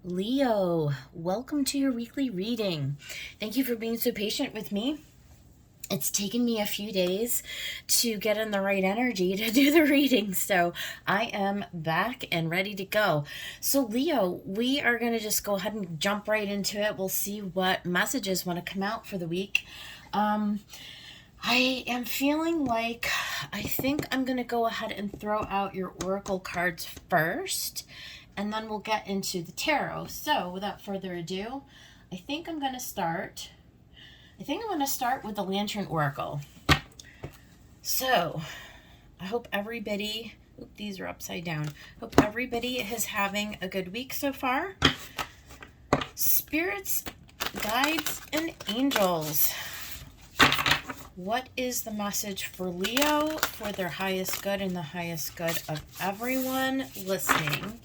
Leo, welcome to your weekly reading. Thank you for being so patient with me. It's taken me a few days to get in the right energy to do the reading, so I am back and ready to go. So Leo, we are going to just go ahead and jump right into it. We'll see what messages want to come out for the week. I am feeling like I think I'm going to go ahead and throw out your oracle cards first, and then we'll get into the tarot. So without further ado, I think I'm going to start with the Lantern Oracle. So I hope everybody, these are upside down. Hope everybody is having a good week so far. Spirits, guides, and angels. What is the message for Leo for their highest good and the highest good of everyone listening?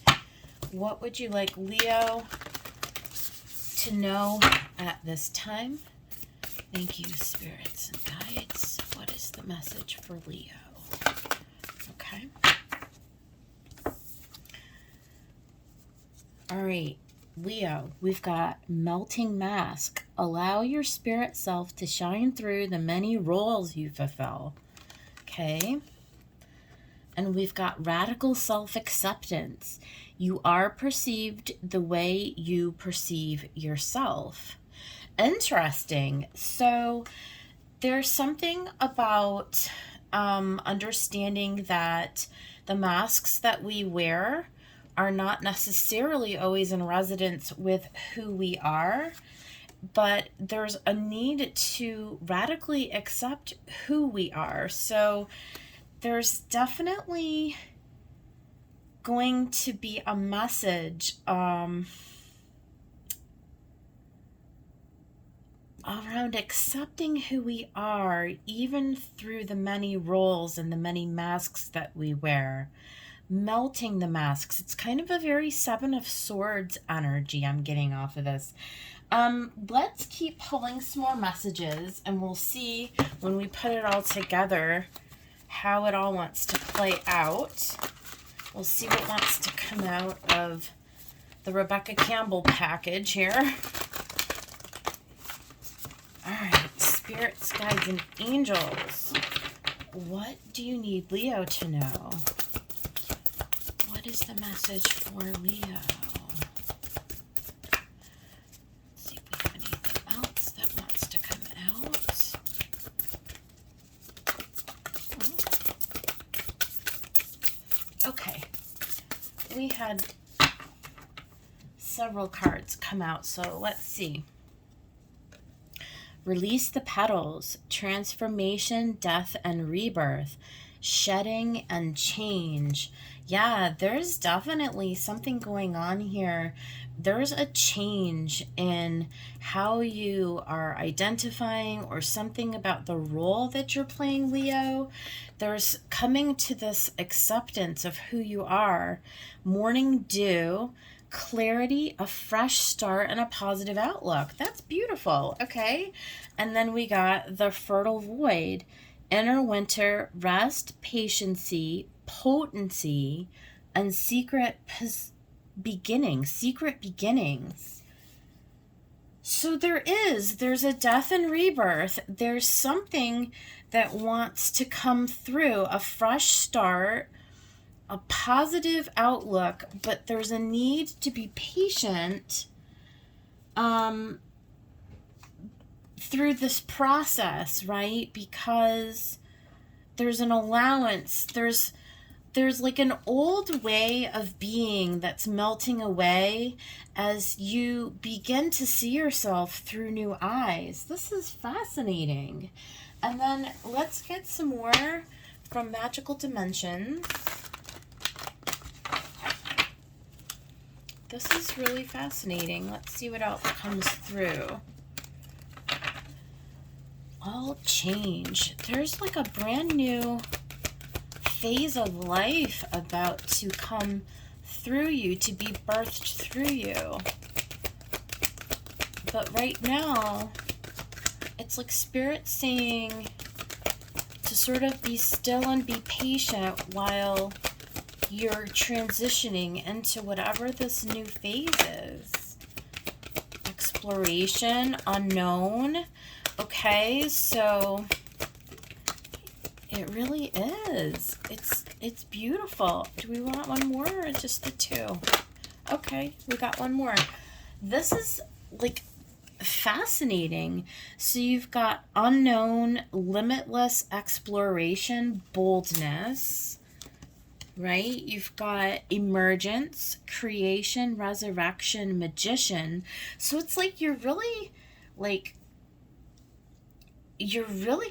What would you like Leo to know at this time? Thank you, spirits and guides. What is the message for Leo? Okay. All right, Leo, we've got Melting Mask. Allow your spirit self to shine through the many roles you fulfill. Okay. And we've got Radical Self-Acceptance. You are perceived the way you perceive yourself. Interesting. So there's something about understanding that the masks that we wear are not necessarily always in resonance with who we are, but there's a need to radically accept who we are. So there's definitely going to be a message around accepting who we are, even through the many roles and the many masks that we wear. Melting the masks. It's kind of a very Seven of Swords energy I'm getting off of this. Let's keep pulling some more messages, and we'll see when we put it all together how it all wants to play out. We'll see what wants to come out of the Rebecca Campbell package here. All right, spirits, guides, and angels. What do you need Leo to know? What is the message for Leo? Let's see if we have anything else that wants to come out. Okay, we had several cards come out, so let's see. Release the petals, transformation, death, and rebirth, shedding and change. Yeah, there's definitely something going on here. There's a change in how you are identifying or something about the role that you're playing, Leo. There's coming to this acceptance of who you are. Morning dew, clarity, a fresh start, and a positive outlook. That's beautiful. Okay. And then we got the fertile void, inner winter, rest, patiency, potency, and secret beginnings. So there's a death and rebirth. There's something that wants to come through, a fresh start, a positive outlook, but there's a need to be patient through this process, right? Because there's an allowance, there's like an old way of being that's melting away as you begin to see yourself through new eyes. This is fascinating. And then let's get some more from Magical Dimensions. This is really fascinating. Let's see what else comes through. All change. There's like a brand new phase of life about to come through you, to be birthed through you. But right now, it's like Spirit saying to sort of be still and be patient while you're transitioning into whatever this new phase is. Exploration, unknown. Okay, so it really is. It's beautiful. Do we want one more or just the two? Okay, we got one more. This is like fascinating. So you've got unknown, limitless exploration, boldness, right? You've got emergence, creation, resurrection, magician. So it's like you're really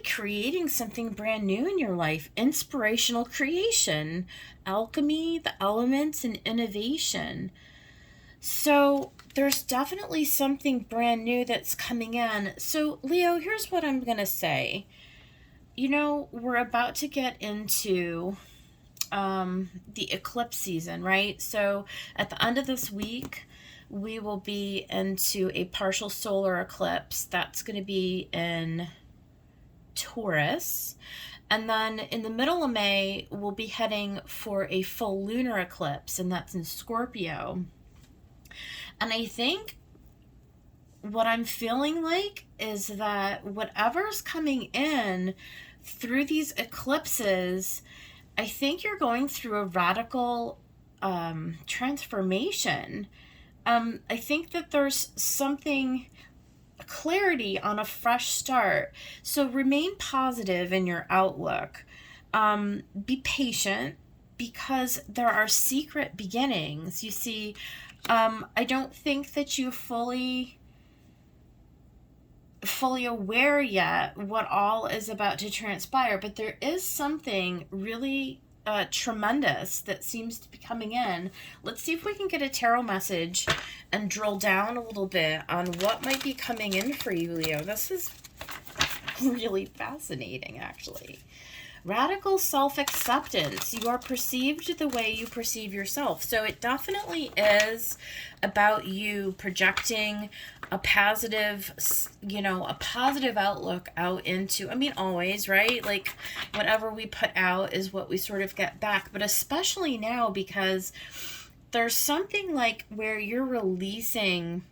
creating something brand new in your life. Inspirational creation, alchemy, the elements, and innovation. So there's definitely something brand new that's coming in. So Leo, here's what I'm going to say. You know, we're about to get into the eclipse season, right? So at the end of this week, we will be into a partial solar eclipse. That's going to be in Taurus. And then in the middle of May, we'll be heading for a full lunar eclipse, and that's in Scorpio. And I think what I'm feeling like is that whatever's coming in through these eclipses, I think you're going through a radical transformation. I think that there's something, clarity on a fresh start. So remain positive in your outlook. Be patient, because there are secret beginnings. You see, I don't think that you fully aware yet what all is about to transpire, but there is something really tremendous that seems to be coming in. Let's see if we can get a tarot message and drill down a little bit on what might be coming in for you, Leo. This is really fascinating, actually. Radical self-acceptance. You are perceived the way you perceive yourself. So it definitely is about you projecting a positive, a positive outlook out into, I mean, always, right? Like whatever we put out is what we sort of get back. But especially now, because there's something like where you're releasing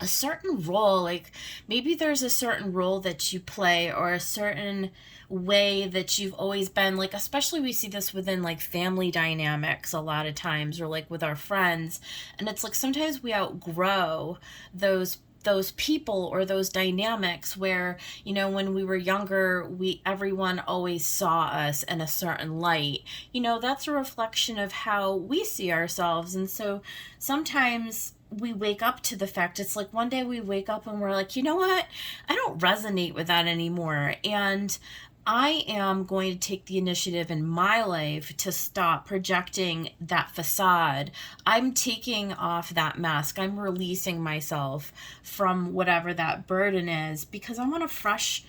a certain role, like maybe there's a certain role that you play, or a certain way that you've always been, like, especially we see this within like family dynamics a lot of times, or like with our friends, and it's like sometimes we outgrow those people or those dynamics where, when we were younger, everyone always saw us in a certain light. That's a reflection of how we see ourselves. And so sometimes we wake up to the fact, it's like one day we wake up and we're like, you know what? I don't resonate with that anymore. And I am going to take the initiative in my life to stop projecting that facade. I'm taking off that mask. I'm releasing myself from whatever that burden is, because I want a fresh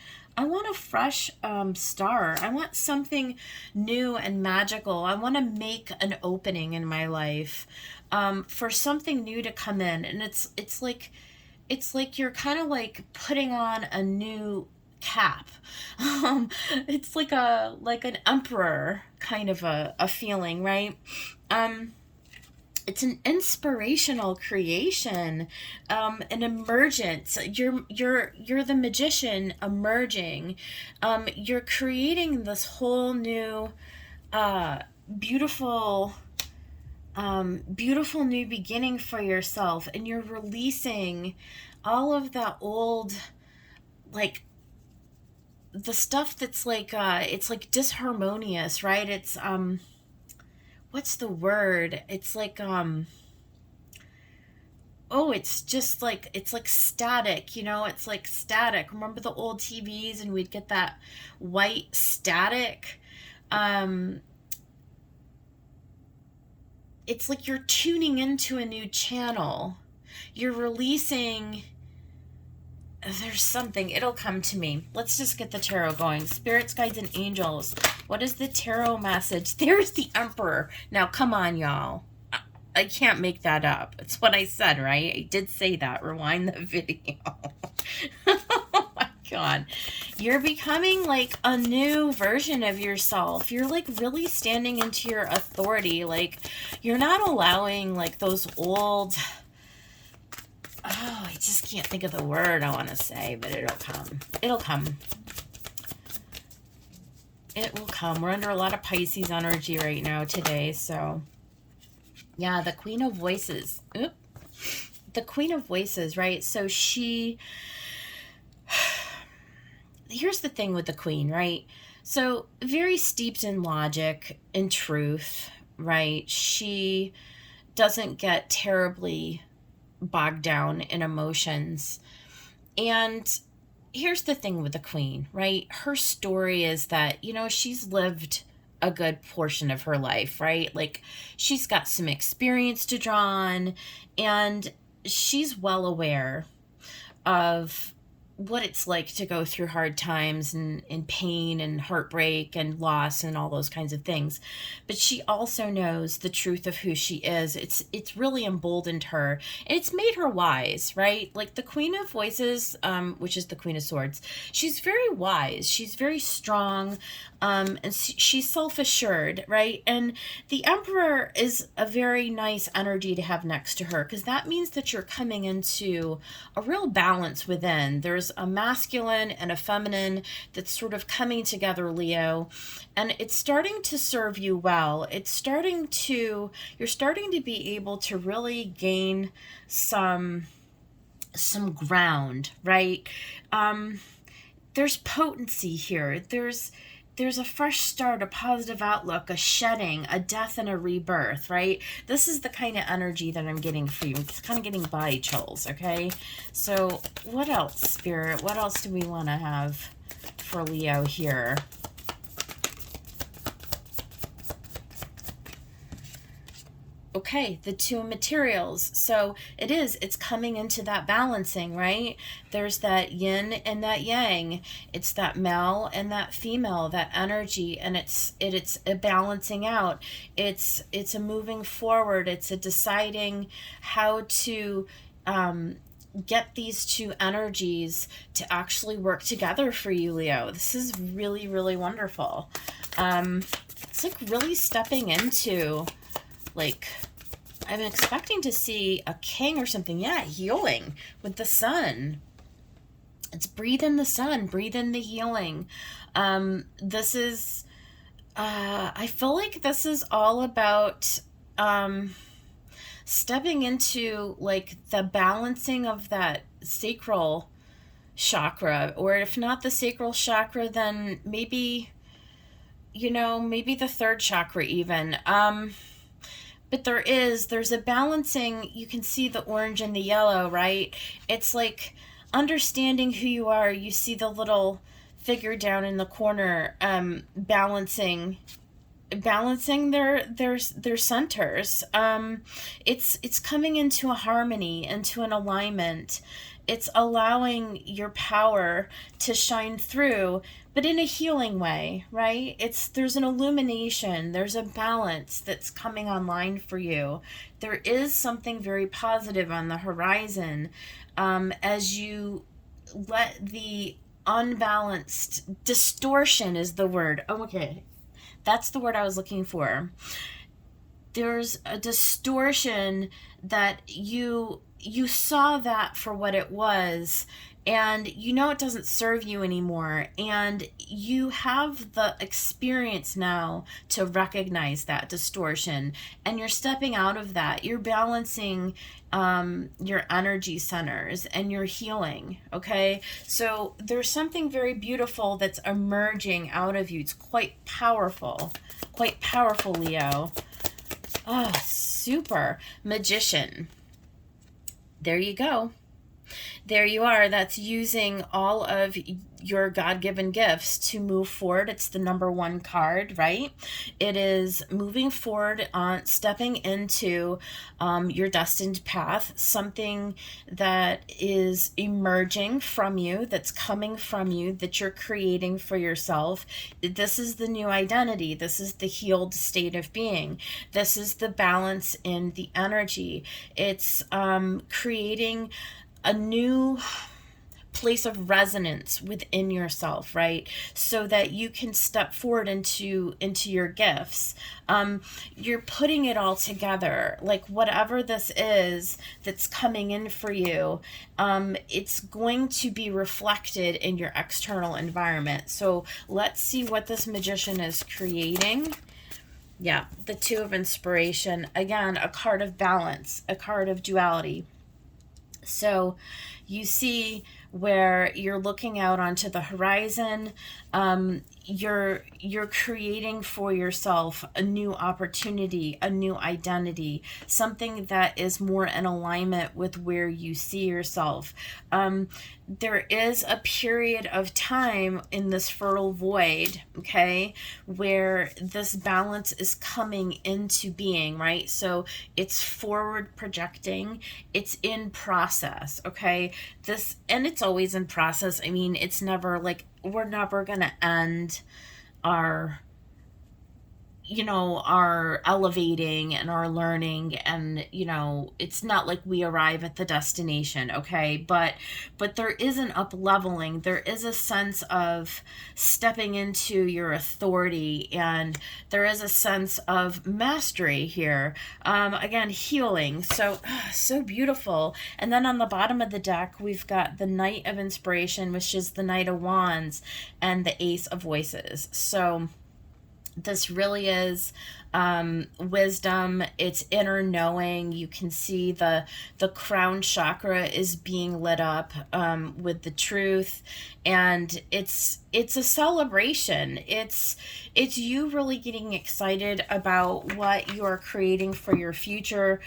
start. I want something new and magical. I want to make an opening in my life, for something new to come in. And it's like you're kind of like putting on a new cap. It's like an emperor kind of a feeling, right? It's an inspirational creation, an emergence. You're the magician emerging. You're creating this whole new, beautiful new beginning for yourself, and you're releasing all of that old, like, the stuff that's like it's like disharmonious, right? It's what's the word? It's like it's just like, it's like static, it's like static. Remember the old TVs, and we'd get that white static? It's like you're tuning into a new channel. You're releasing, there's something, it'll come to me. Let's just get the tarot going. Spirits, guides, and angels. What is the tarot message? There's the Emperor. Now, come on, y'all. I can't make that up. It's what I said, right? I did say that. Rewind the video. Oh my God. You're becoming like a new version of yourself. You're like really standing into your authority. Like you're not allowing like those old, oh, I just can't think of the word I want to say, but it'll come. It'll come. It will come. We're under a lot of Pisces energy right now today. So yeah, the Queen of Voices. Oop. The Queen of Voices, right? So she, here's the thing with the Queen, right? So very steeped in logic and truth, right? She doesn't get terribly bogged down in emotions. And here's the thing with the Queen, right? Her story is that, you know, she's lived a good portion of her life, right? Like she's got some experience to draw on, and she's well aware of what it's like to go through hard times and pain and heartbreak and loss and all those kinds of things. But she also knows the truth of who she is. It's really emboldened her. And it's made her wise, right? Like the Queen of Voices, which is the Queen of Swords, she's very wise. She's very strong. And she's self-assured, right? And the Emperor is a very nice energy to have next to her, because that means that you're coming into a real balance within. There's a masculine and a feminine that's sort of coming together, Leo, and it's starting to serve you well. You're starting to be able to really gain some ground, right? There's potency here. There's a fresh start, a positive outlook, a shedding, a death, and a rebirth, right? This is the kind of energy that I'm getting for you. It's kind of getting body chills, okay? So what else, Spirit? What else do we want to have for Leo here? Okay, the two materials. So it's coming into that balancing, right? There's that yin and that yang. It's that male and that female, that energy, and it's a balancing out. It's a moving forward. It's a deciding how to get these two energies to actually work together for you, Leo. This is really, really wonderful. It's like really stepping into, like, I'm expecting to see a king or something. Yeah, healing with the sun. It's breathe in the sun, breathe in the healing. This is, I feel like this is all about stepping into like the balancing of that sacral chakra, or if not the sacral chakra, then maybe, maybe the third chakra even. But there's a balancing. You can see the orange and the yellow, right? It's like understanding who you are. You see the little figure down in the corner, balancing their centers. It's coming into a harmony, into an alignment. It's allowing your power to shine through, but in a healing way, right? There's an illumination, there's a balance that's coming online for you. There is something very positive on the horizon, as you let the unbalanced, distortion is the word. Oh, okay. That's the word I was looking for. There's a distortion that you saw that for what it was, and it doesn't serve you anymore, and you have the experience now to recognize that distortion, and you're stepping out of that. You're balancing your energy centers, and you're healing, okay? So there's something very beautiful that's emerging out of you. It's quite powerful, Leo. Oh, super. Magician. There you go. There you are. That's using all of your God-given gifts to move forward. It's the number one card, right? It is moving forward on stepping into your destined path, something that is emerging from you, that's coming from you, that you're creating for yourself. This is the new identity. This is the healed state of being. This is the balance in the energy. It's creating a new place of resonance within yourself, right? So that you can step forward into your gifts. You're putting it all together, like whatever this is that's coming in for you, it's going to be reflected in your external environment. So let's see what this magician is creating. Yeah, the Two of Inspiration. Again, a card of balance, a card of duality. So you see where you're looking out onto the horizon, you're creating for yourself a new opportunity, a new identity, something that is more in alignment with where you see yourself. There is a period of time in this fertile void, okay, where this balance is coming into being, right? So it's forward projecting, it's in process, okay? And it's always in process. I mean, it's never like, we're never going to end our our elevating and our learning, and it's not like we arrive at the destination, okay? But there is an up leveling, there is a sense of stepping into your authority, and there is a sense of mastery here, again, healing. So beautiful. And then on the bottom of the deck, we've got the Knight of Inspiration, which is the Knight of Wands, and the Ace of Voices. So this really is wisdom. It's inner knowing. You can see the crown chakra is being lit up with the truth, and it's a celebration. It's you really getting excited about what you're creating for your future.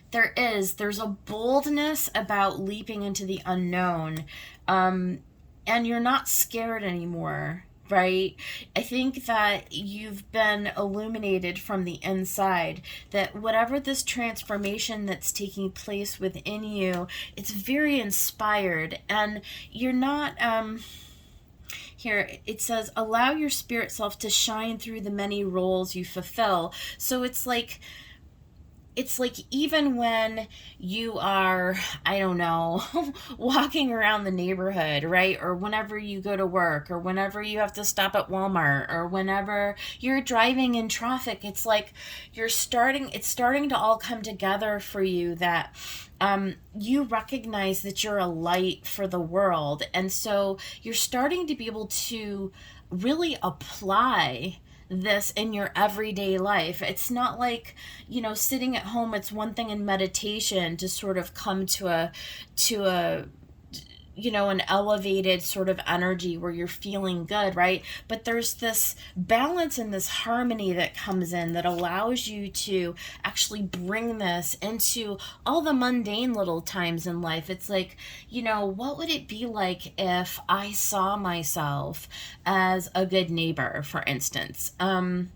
There's a boldness about leaping into the unknown, and you're not scared anymore, right? I think that you've been illuminated from the inside, that whatever this transformation that's taking place within you, it's very inspired, and you're not here it says, allow your spirit self to shine through the many roles you fulfill. So it's like even when you are, I don't know, walking around the neighborhood, right? Or whenever you go to work, or whenever you have to stop at Walmart, or whenever you're driving in traffic, it's like it's starting to all come together for you, that you recognize that you're a light for the world. And so you're starting to be able to really apply this in your everyday life. It's not like, sitting at home, it's one thing in meditation to sort of come to a an elevated sort of energy where you're feeling good, right? But there's this balance and this harmony that comes in that allows you to actually bring this into all the mundane little times in life. It's like, what would it be like if I saw myself as a good neighbor, for instance? And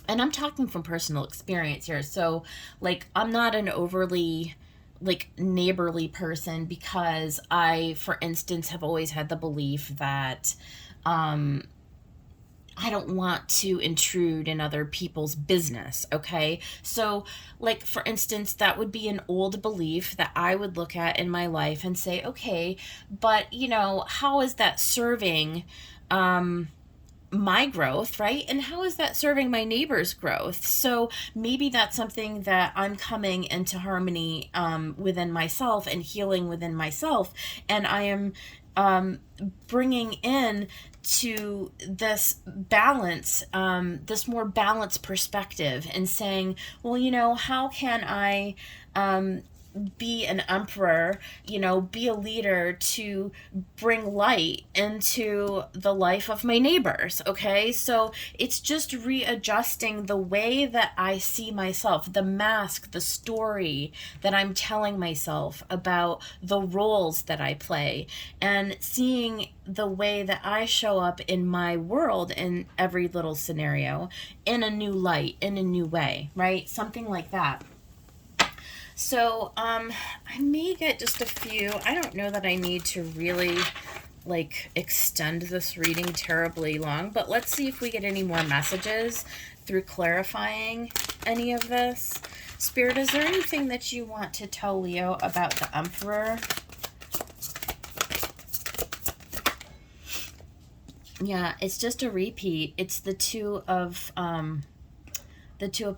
I'm talking from personal experience here. So, I'm not an overly neighborly person, because I, for instance, have always had the belief that I don't want to intrude in other people's business, okay? So, for instance, that would be an old belief that I would look at in my life and say, okay, but, how is that serving my growth, right? And how is that serving my neighbor's growth? So maybe that's something that I'm coming into harmony within myself and healing within myself, and I am bringing in to this balance, this more balanced perspective, and saying, well, how can I be an emperor, be a leader to bring light into the life of my neighbors, okay? So it's just readjusting the way that I see myself, the mask, the story that I'm telling myself about the roles that I play, and seeing the way that I show up in my world in every little scenario in a new light, in a new way, right? Something like that. So, I may get just a few. I don't know that I need to really, extend this reading terribly long, but let's see if we get any more messages through clarifying any of this? Spirit, is there anything that you want to tell Leo about the Emperor? Yeah, it's just a repeat. It's the Two of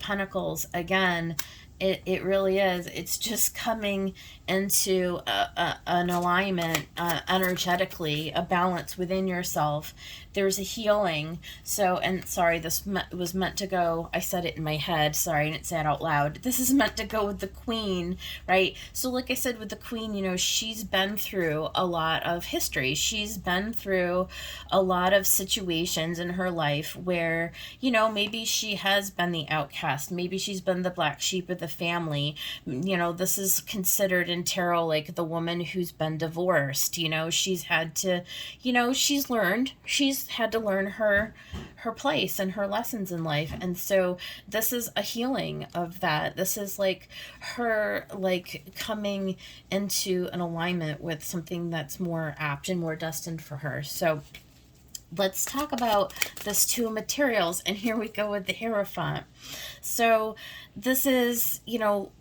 Pentacles again. It really is. It's just coming into an alignment energetically, a balance within yourself. There's a healing. So, and sorry, this was meant to go, I said it in my head. Sorry, I didn't say it out loud. This is meant to go with the Queen, right? So like I said, with the Queen, you know, she's been through a lot of history. She's been through a lot of situations in her life where, you know, maybe she has been the outcast. Maybe she's been the black sheep of the family. You know, this is considered in tarot like the woman who's been divorced. You know, she's had to, you know, she's had to learn her place and her lessons in life. And so this is a healing of that. This is like her like coming into an alignment with something that's more apt and more destined for her. So let's talk about this Two of Materials, and here we go with the Hierophant. So this is, you know,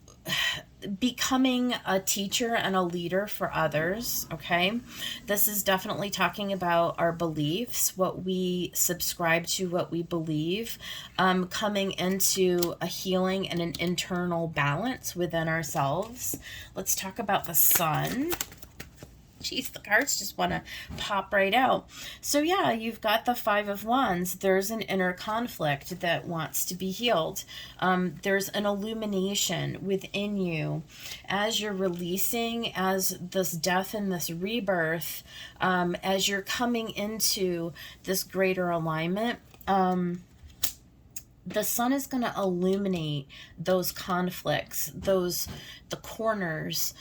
becoming a teacher and a leader for others, okay? This is definitely talking about our beliefs, what we subscribe to, what we believe, coming into a healing and an internal balance within ourselves. Let's talk about the Sun. Jeez, the cards just want to pop right out. So yeah, you've got the Five of Wands. There's an inner conflict that wants to be healed. There's an illumination within you as you're releasing, as this death and this rebirth, as you're coming into this greater alignment. The Sun is going to illuminate those conflicts, the corners,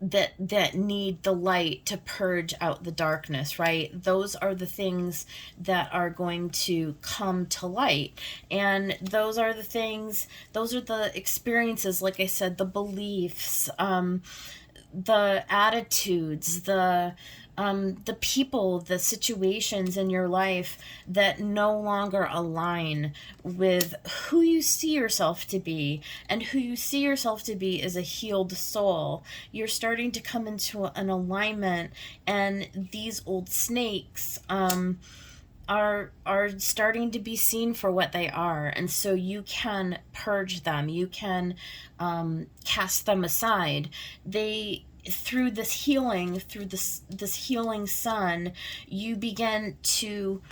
that need the light to purge out the darkness, right? Those are the things that are going to come to light. And those are the things, those are the experiences, like I said, the beliefs, the attitudes, the people, the situations in your life that no longer align with who you see yourself to be. And who you see yourself to be is a healed soul. You're starting to come into an alignment, and these old snakes are starting to be seen for what they are. And so you can purge them. You can cast them aside. Through this healing, through this healing Sun, you begin to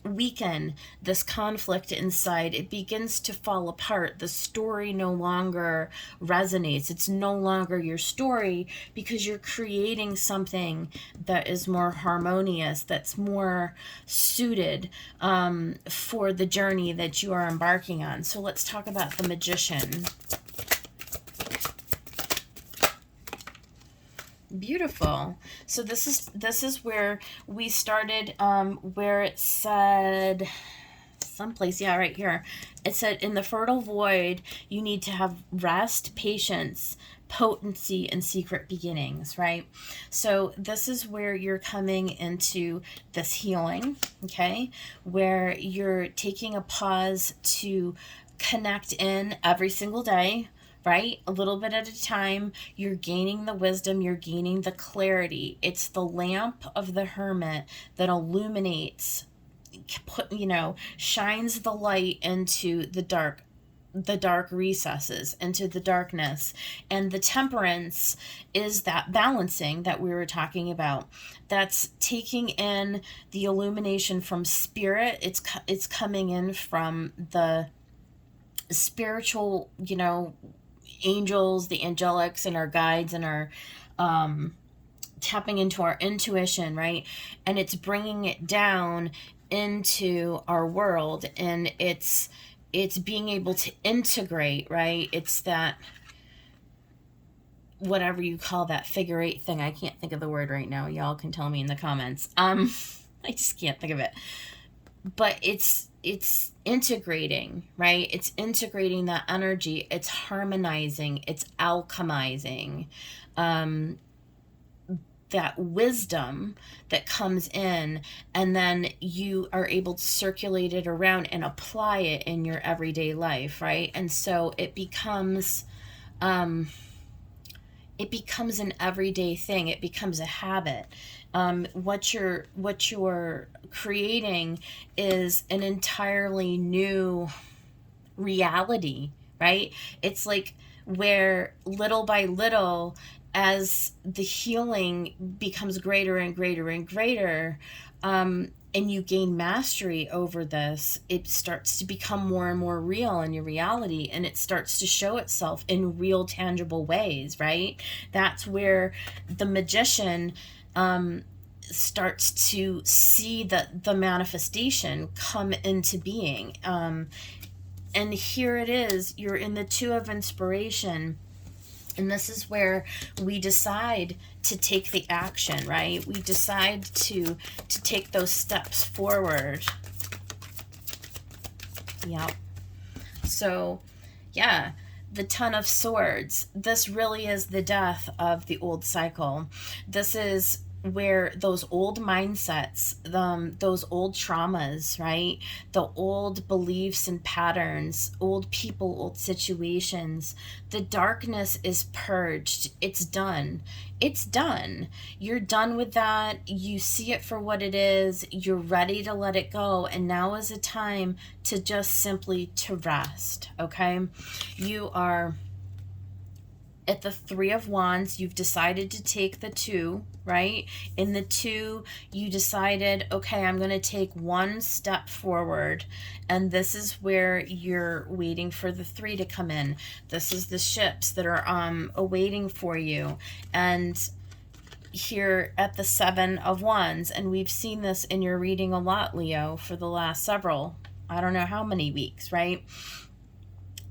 weaken this conflict inside. It begins to fall apart. The story no longer resonates. It's no longer your story, because you're creating something that is more harmonious, that's more suited for the journey that you are embarking on. So let's talk about the Magician. Beautiful. So this is where we started, where it said someplace, yeah, right here. It said, in the fertile void, you need to have rest, patience, potency, and secret beginnings, right? So this is where you're coming into this healing, okay? Where you're taking a pause to connect in every single day, right? A little bit at a time. You're gaining the wisdom, you're gaining the clarity. It's the lamp of the hermit that illuminates, shines the light into the dark recesses, into the darkness. And the Temperance is that balancing that we were talking about. That's taking in the illumination from spirit. It's coming in from the spiritual, angels, the angelics, and our guides, and our tapping into our intuition, right? And it's bringing it down into our world, and it's being able to integrate, right? It's that, whatever you call that figure eight thing. I can't think of the word right now. Y'all can tell me in the comments. I just can't think of it. But it's integrating, right? It's integrating that energy. It's harmonizing. It's alchemizing. that wisdom that comes in, and then you are able to circulate it around and apply it in your everyday life, right? And so it becomes an everyday thing. It becomes a habit. What you're creating is an entirely new reality, right? It's like where little by little, as the healing becomes greater and greater and greater, and you gain mastery over this, it starts to become more and more real in your reality, and it starts to show itself in real, tangible ways, right? That's where the magician starts to see the manifestation come into being. And here it is, you're in the Two of Inspiration. And this is where we decide to take the action, right? We decide to take those steps forward. Yep. So, yeah, the Ten of Swords. This really is the death of the old cycle. This is where those old mindsets, those old traumas, right? The old beliefs and patterns, old people, old situations, the darkness is purged. It's done. It's done. You're done with that. You see it for what it is. You're ready to let it go. And now is a time to just simply to rest, okay? You are at the Three of Wands. You've decided to take the Two, right? In the Two, you decided, okay, I'm going to take one step forward. And this is where you're waiting for the Three to come in. This is the ships that are awaiting for you. And here at the Seven of Wands, and we've seen this in your reading a lot, Leo, for the last several, I don't know how many weeks, right?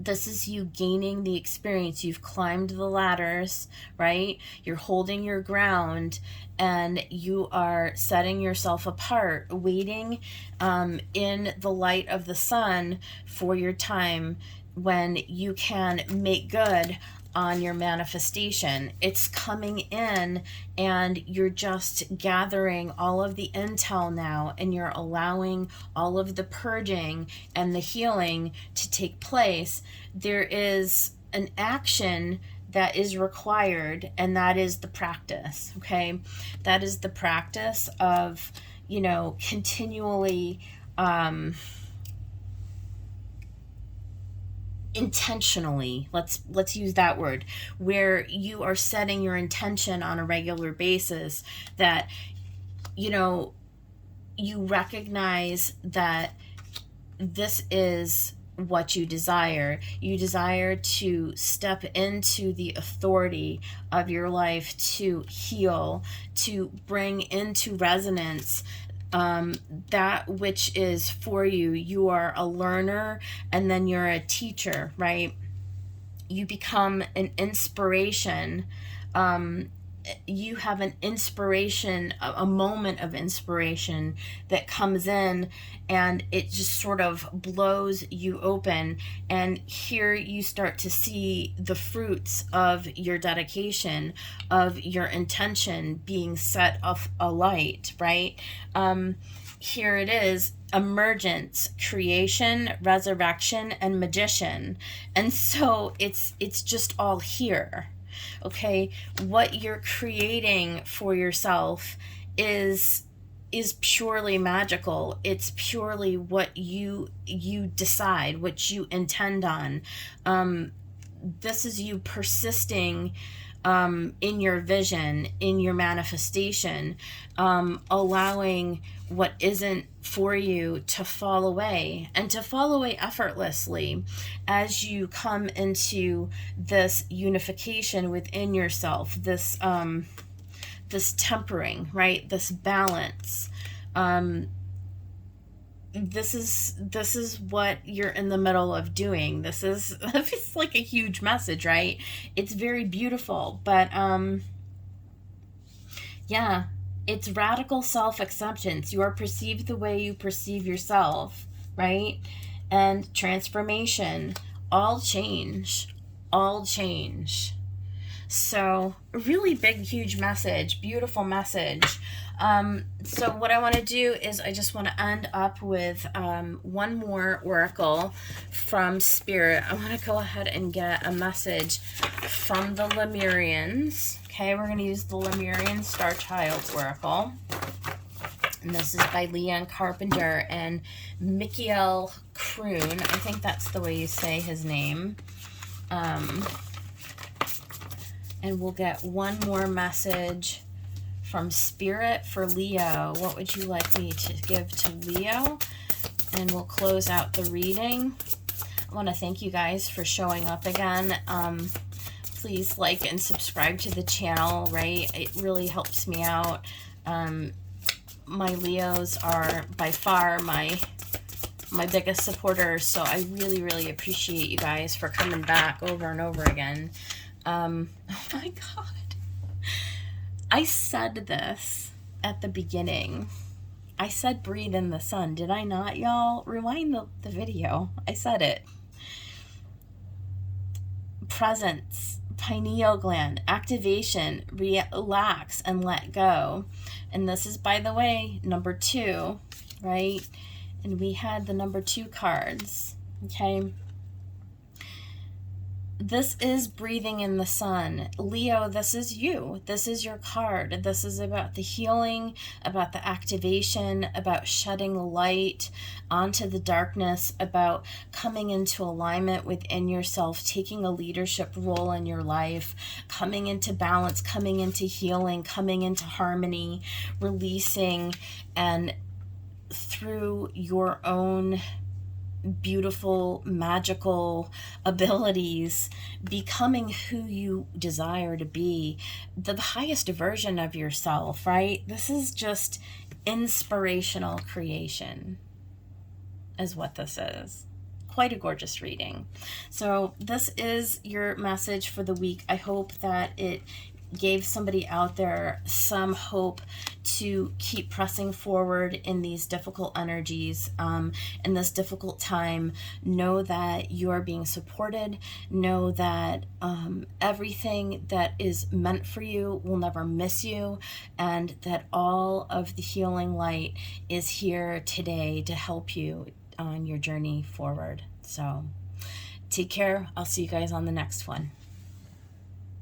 This is you gaining the experience. You've climbed the ladders, right? You're holding your ground, and you are setting yourself apart, waiting in the light of the sun for your time when you can make good on your manifestation. It's coming in, and you're just gathering all of the intel now, and you're allowing all of the purging and the healing to take place. There is an action that is required, and that is the practice, okay? That is the practice of, continually intentionally, let's use that word, where you are setting your intention on a regular basis, that you recognize that this is what you desire. You desire to step into the authority of your life, to heal, to bring into resonance that which is for you. You are a learner, and then you're a teacher, right? You become an inspiration. You have an inspiration, a moment of inspiration that comes in, and it just sort of blows you open. And here you start to see the fruits of your dedication, of your intention being set off alight, right? Here it is: emergence, creation, resurrection, and magician. And so it's just all here. Okay, what you're creating for yourself is purely magical. It's purely what you decide, what you intend on. This is you persisting in your vision, in your manifestation, allowing what isn't for you to fall away, and to fall away effortlessly as you come into this unification within yourself, this tempering, right? This balance. This is what you're in the middle of doing. It's like a huge message, right? It's very beautiful, but yeah, it's radical self-acceptance. You are perceived the way you perceive yourself, right? And transformation, all change. So really big, huge message, beautiful message. So what I want to do is I just want to end up with one more oracle from Spirit. I want to go ahead and get a message from the Lemurians. Okay, we're going to use the Lemurian Star Child Oracle. And this is by Leon Carpenter and Michael Kroon. I think that's the way you say his name. And we'll get one more message from Spirit for Leo. What would you like me to give to Leo? And we'll close out the reading. I want to thank you guys for showing up again. Please like and subscribe to the channel, right? It really helps me out. My Leos are by far my biggest supporters, so I really, really appreciate you guys for coming back over and over again. Oh my God. I said this at the beginning. I said breathe in the sun. Did I not, y'all? Rewind the video. I said it. Presence, pineal gland, activation, relax and let go. And this is, by the way, number 2, right? And we had the number 2 cards, okay? This is breathing in the sun. Leo, this is you. This is your card. This is about the healing, about the activation, about shedding light onto the darkness, about coming into alignment within yourself, taking a leadership role in your life, coming into balance, coming into healing, coming into harmony, releasing, and through your own beautiful, magical abilities, becoming who you desire to be, the highest version of yourself, right? This is just inspirational creation, is what this is. Quite a gorgeous reading. So this is your message for the week. I hope that it gave somebody out there some hope to keep pressing forward in these difficult energies, in this difficult time. Know that you are being supported. Know that everything that is meant for you will never miss you, and that all of the healing light is here today to help you on your journey forward. So take care. I'll see you guys on the next one.